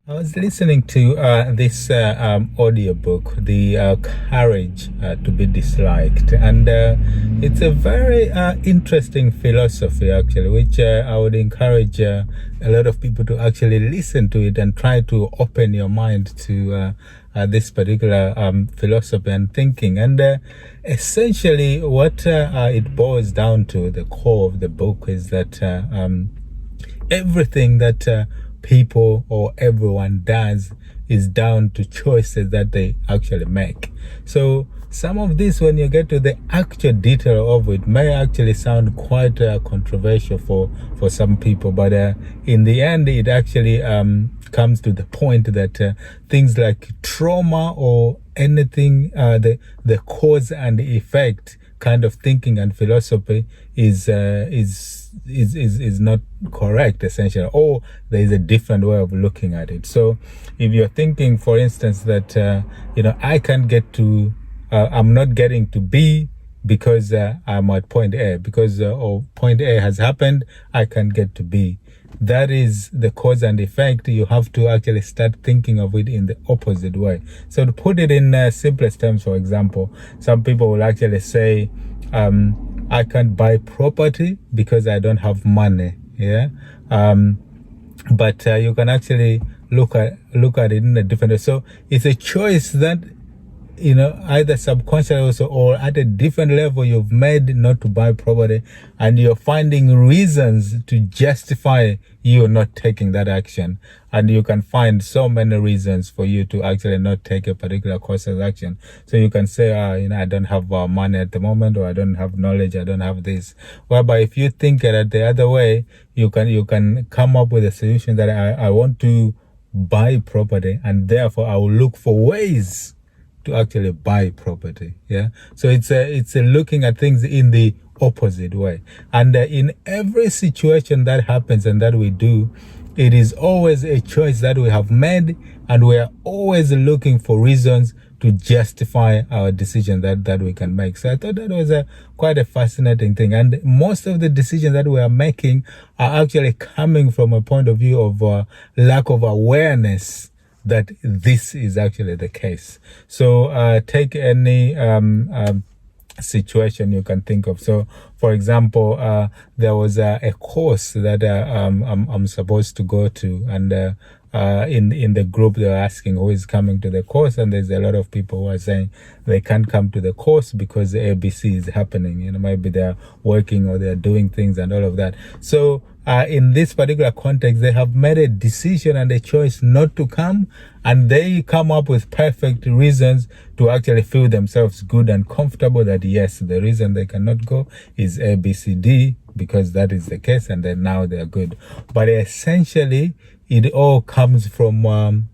I was listening to this audiobook, The Courage to be Disliked, and it's a very interesting philosophy, actually, which I would encourage a lot of people to actually listen to it and try to open your mind to this particular philosophy and thinking. And essentially, what it boils down to, the core of the book, is that everything that people or everyone does is down to choices that they actually make. So some of this, when you get to the actual detail of it, may actually sound quite controversial for some people, but in the end it actually comes to the point that things like trauma or anything, the cause and effect kind of thinking and philosophy is not correct, essentially, or there is a different way of looking at it. So if you're thinking, for instance, that I can't get to I'm not getting to B because I'm at point A, because or point A has happened, I can't get to B. That is the cause and effect. You have to actually start thinking of it in the opposite way. So to put it in simplest terms, for example, some people will actually say, I can't buy property because I don't have money. Yeah. But you can actually look at it in a different way. So it's a choice that, either subconsciously or at a different level you've made not to buy property, and you're finding reasons to justify you not taking that action. And you can find so many reasons for you to actually not take a particular course of action. So you can say, I don't have money at the moment, or I don't have knowledge, I don't have this. Whereby if you think it the other way, you can come up with a solution that I want to buy property, and therefore I will look for ways to actually buy property. Yeah. So it's a looking at things in the opposite way. And in every situation that happens and that we do, it is always a choice that we have made, and we are always looking for reasons to justify our decision that we can make. So I thought that was quite a fascinating thing. And most of the decisions that we are making are actually coming from a point of view of lack of awareness that this is actually the case. So take any situation you can think of. So for example, there was a course that I'm supposed to go to, and in the group they were asking who is coming to the course, and there's a lot of people who are saying they can't come to the course because the ABC is happening. Maybe they're working or they're doing things and all of that. So in this particular context, they have made a decision and a choice not to come, and they come up with perfect reasons to actually feel themselves good and comfortable that yes, the reason they cannot go is A, B, C, D, because that is the case, and then now they're good. But essentially, it all comes from the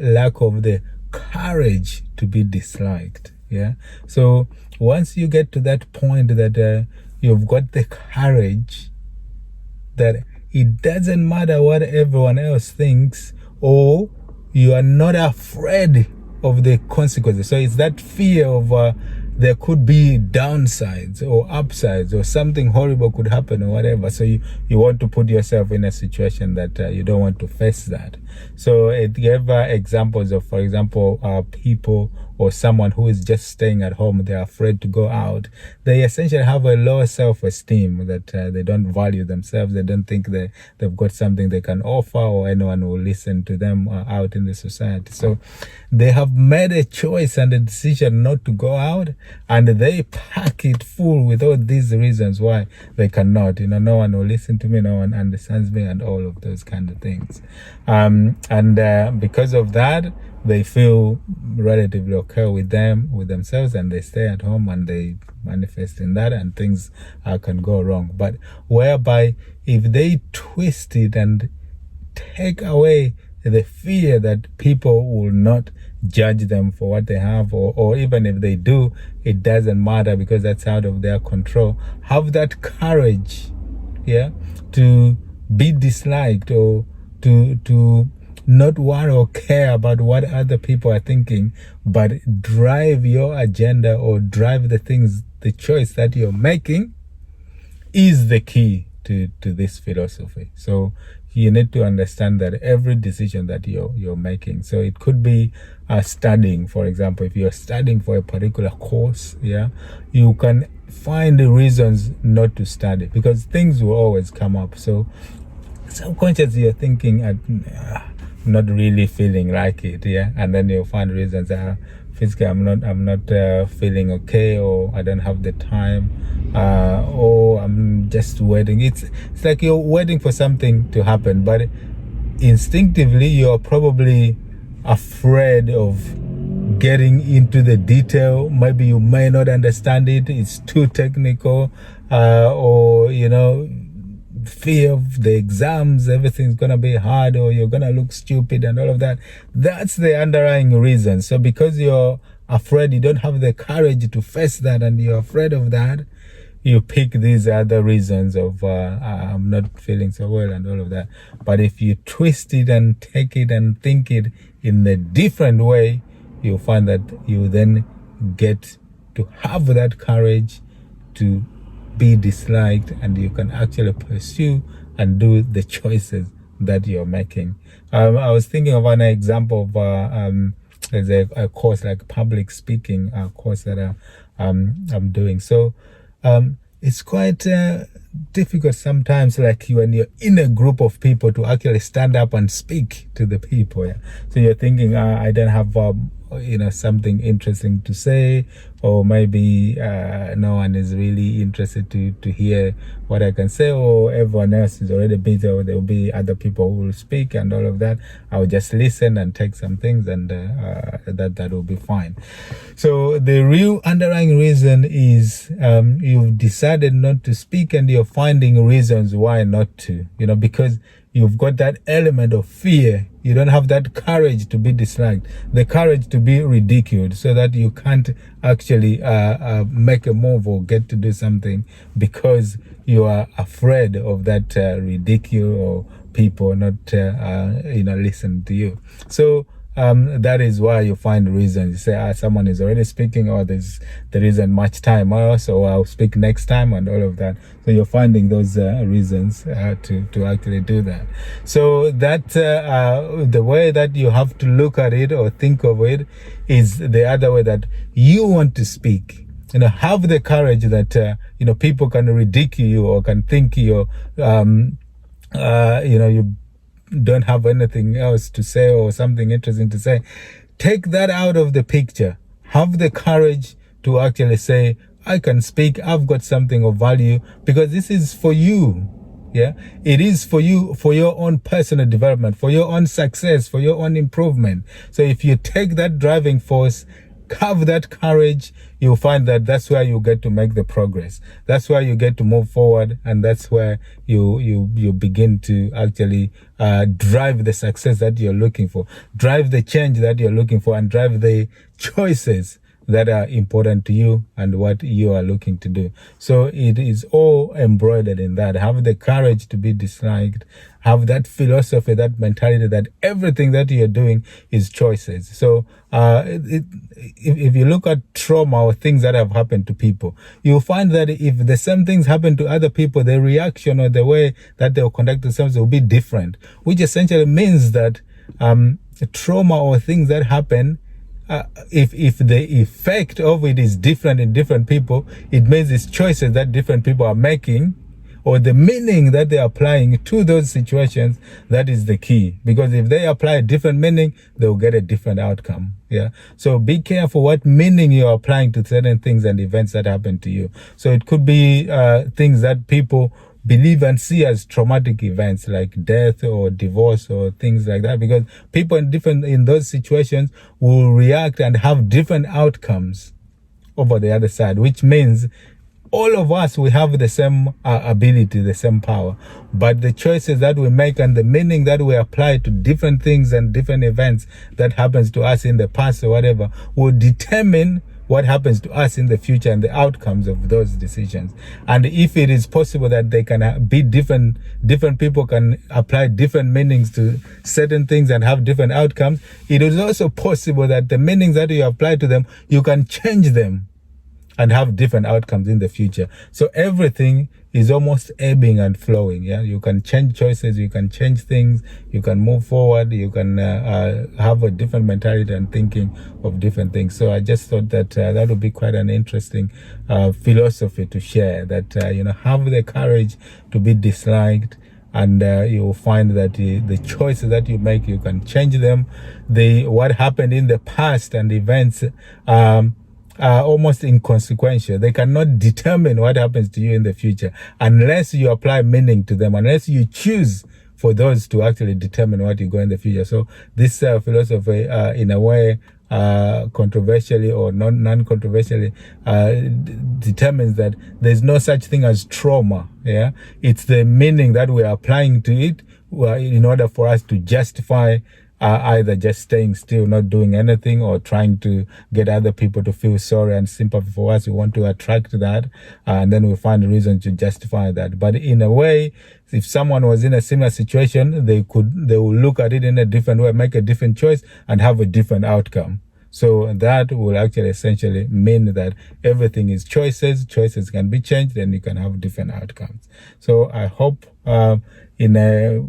lack of the courage to be disliked. Yeah. So once you get to that point that you've got the courage that it doesn't matter what everyone else thinks, or you are not afraid of the consequences. So it's that fear of there could be downsides or upsides, or something horrible could happen or whatever. So you want to put yourself in a situation that you don't want to face that. So it gave examples of, for example, people or someone who is just staying at home, they're afraid to go out. They essentially have a low self-esteem, that they don't value themselves. They don't think they've got something they can offer, or anyone will listen to them out in the society. So they have made a choice and a decision not to go out, and they pack it full with all these reasons why they cannot. No one will listen to me, no one understands me, and all of those kind of things. And because of that, they feel relatively okay with themselves, and they stay at home and they manifest in that, and things can go wrong. But whereby if they twist it and take away the fear that people will not judge them for what they have, or even if they do, it doesn't matter because that's out of their control. Have that courage, yeah, to be disliked, or to not worry or care about what other people are thinking, but drive your agenda, or drive the choice that you're making is the key to this philosophy. So you need to understand that every decision that you're making. So it could be studying, for example. If you're studying for a particular course, yeah, you can find the reasons not to study because things will always come up. So subconsciously you're thinking, not really feeling like it, yeah, and then you'll find reasons. Physically, I'm not feeling okay, or I don't have the time, or I'm just waiting. It's like you're waiting for something to happen, but instinctively you're probably afraid of getting into the detail. Maybe you may not understand it. It's too technical, or fear of the exams, everything's gonna be hard, or you're gonna look stupid and all of that. That's the underlying reason. So because you're afraid, you don't have the courage to face that, and you're afraid of that, you pick these other reasons of I'm not feeling so well and all of that. But if you twist it and take it and think it in a different way, you'll find that you then get to have that courage to be disliked, and you can actually pursue and do the choices that you're making. I was thinking of an example of there's a course like public speaking course that I'm doing. So it's quite difficult sometimes, like when you're in a group of people, to actually stand up and speak to the people. Yeah? So you're thinking, I don't have something interesting to say, or maybe no one is really interested to hear what I can say, or everyone else is already busy, or there will be other people who will speak and all of that. I'll just listen and take some things, and that will be fine. So the real underlying reason is you've decided not to speak, and you're finding reasons why not to, because you've got that element of fear. You don't have that courage to be disliked, the courage to be ridiculed, so that you can't actually make a move or get to do something because you are afraid of that ridicule, or people not listen to you. So that is why you find reasons. You say, someone is already speaking, or there isn't much time, so I'll speak next time, and all of that. So you're finding those reasons to actually do that. So that the way that you have to look at it or think of it is the other way, that you want to speak. Have the courage that people can ridicule you, or can think you don't have anything else to say, or something interesting to say. Take that out of the picture. Have the courage to actually say, I can speak, I've got something of value, because this is for you. Yeah, it is for you, for your own personal development, for your own success, for your own improvement. So if you take that driving force, have that courage, you'll find that that's where you get to make the progress. That's where you get to move forward, and that's where you begin to actually drive the success that you're looking for, drive the change that you're looking for, and drive the choices that are important to you and what you are looking to do. So it is all embroidered in that. Have the courage to be disliked. Have that philosophy, that mentality that everything that you're doing is choices. So if you look at trauma or things that have happened to people, you'll find that if the same things happen to other people, the reaction or the way that they'll conduct themselves will be different, which essentially means that trauma or things that happen, if the effect of it is different in different people, it means it's choices that different people are making, or the meaning that they're applying to those situations. That is the key, because if they apply a different meaning, they'll get a different outcome. Yeah. So be careful what meaning you're applying to certain things and events that happen to you. So it could be things that people believe and see as traumatic events, like death or divorce or things like that, because people in those situations will react and have different outcomes over the other side, which means all of us, we have the same ability, the same power, but the choices that we make and the meaning that we apply to different things and different events that happens to us in the past or whatever will determine what happens to us in the future and the outcomes of those decisions. And if it is possible that they can be different people can apply different meanings to certain things and have different outcomes, it is also possible that the meanings that you apply to them, you can change them and have different outcomes in the future. So everything is almost ebbing and flowing. Yeah, you can change choices, you can change things, you can move forward, you can have a different mentality and thinking of different things. So I just thought that that would be quite an interesting philosophy to share. That have the courage to be disliked, and you will find that the choices that you make, you can change them. What happened in the past and events are almost inconsequential. They cannot determine what happens to you in the future unless you apply meaning to them, unless you choose for those to actually determine what you go in the future. So this philosophy, in a way, controversially or non-controversially, determines that there's no such thing as trauma. Yeah, it's the meaning that we're applying to it in order for us to justify either just staying still, not doing anything, or trying to get other people to feel sorry and sympathy for us. We want to attract that, and then we find a reason to justify that. But in a way, if someone was in a similar situation, they will look at it in a different way, make a different choice, and have a different outcome. So that will actually essentially mean that everything is choices. Choices can be changed, and you can have different outcomes. So I hope in a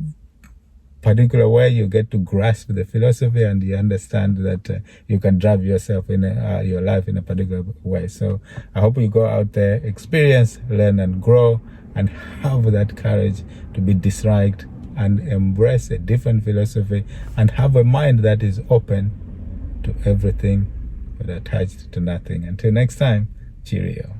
particular way you get to grasp the philosophy, and you understand that you can drive yourself in your life in a particular way. So I hope you go out there, experience, learn, and grow, and have that courage to be disliked and embrace a different philosophy, and have a mind that is open to everything but attached to nothing. Until next time, cheerio.